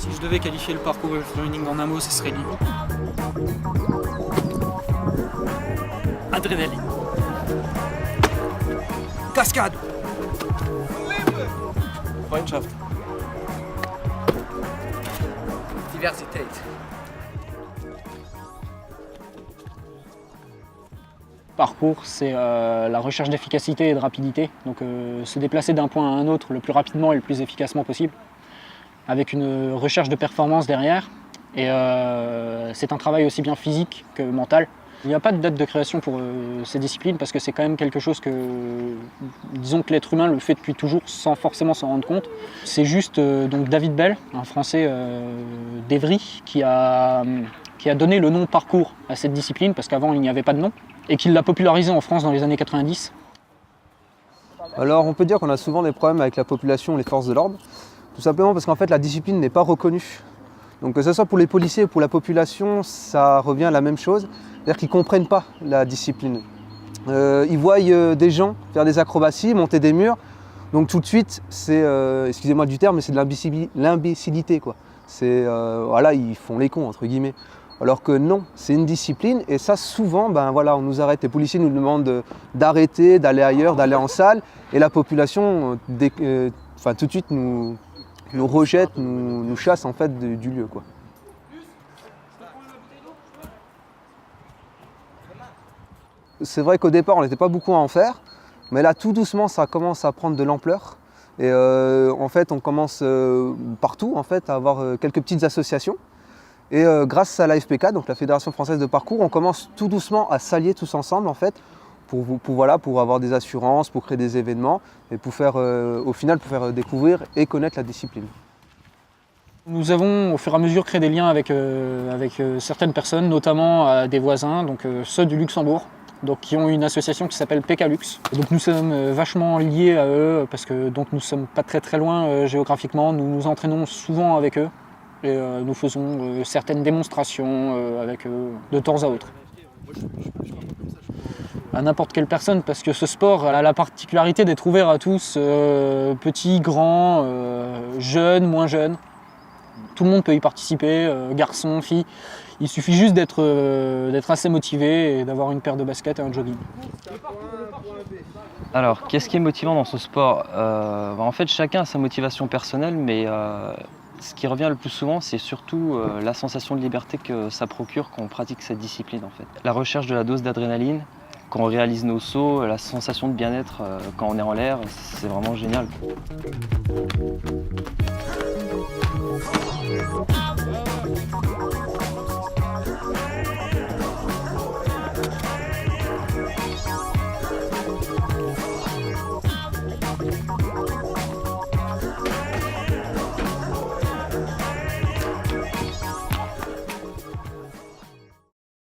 Si je devais qualifier le parcours running en un mot, ce serait libre. Adrénaline. Cascade. Freundschaft. Diversität. Parcours, c'est la recherche d'efficacité et de rapidité, donc se déplacer d'un point à un autre le plus rapidement et le plus efficacement possible, avec une recherche de performance derrière. Et c'est un travail aussi bien physique que mental. Il n'y a pas de date de création pour ces disciplines parce que c'est quand même quelque chose que, disons que l'être humain le fait depuis toujours sans forcément s'en rendre compte. C'est juste donc David Bell, un Français d'Evry, qui a donné le nom parcours à cette discipline parce qu'avant il n'y avait pas de nom et qui l'a popularisé en France dans les années 90. Alors on peut dire qu'on a souvent des problèmes avec la population et les forces de l'ordre, tout simplement parce qu'en fait la discipline n'est pas reconnue. Donc que ce soit pour les policiers ou pour la population, ça revient à la même chose, c'est-à-dire qu'ils ne comprennent pas la discipline. Ils voient des gens faire des acrobaties, monter des murs, donc tout de suite c'est, excusez-moi du terme, mais c'est de l'imbécilité, quoi. C'est, voilà, ils font les cons entre guillemets. Alors que non, c'est une discipline et ça souvent, ben voilà, on nous arrête, les policiers nous demandent d'arrêter, d'aller ailleurs, d'aller en salle et la population, tout de suite nous rejette, nous chasse en fait du lieu, quoi. C'est vrai qu'au départ on n'était pas beaucoup à en faire, mais là tout doucement ça commence à prendre de l'ampleur et en fait on commence partout en fait à avoir quelques petites associations. Et grâce à la FPK, donc la Fédération Française de Parcours, on commence tout doucement à s'allier tous ensemble en fait, pour avoir des assurances, pour créer des événements et pour faire, au final, pour faire découvrir et connaître la discipline. Nous avons au fur et à mesure créé des liens avec certaines personnes, notamment des voisins, donc ceux du Luxembourg, donc, qui ont une association qui s'appelle PKLux. Et donc nous sommes vachement liés à eux parce que donc, nous ne sommes pas très loin géographiquement, nous nous entraînons souvent avec eux. Et nous faisons certaines démonstrations avec eux de temps à autre. À n'importe quelle personne, parce que ce sport a la particularité d'être ouvert à tous, petits, grands, jeunes, moins jeunes. Tout le monde peut y participer, garçons, filles. Il suffit juste d'être assez motivé et d'avoir une paire de baskets et un jogging. Alors, qu'est-ce qui est motivant dans ce sport? En fait, chacun a sa motivation personnelle, mais ce qui revient le plus souvent, c'est surtout la sensation de liberté que ça procure quand on pratique cette discipline, en fait. La recherche de la dose d'adrénaline, quand on réalise nos sauts, la sensation de bien-être quand on est en l'air, c'est vraiment génial.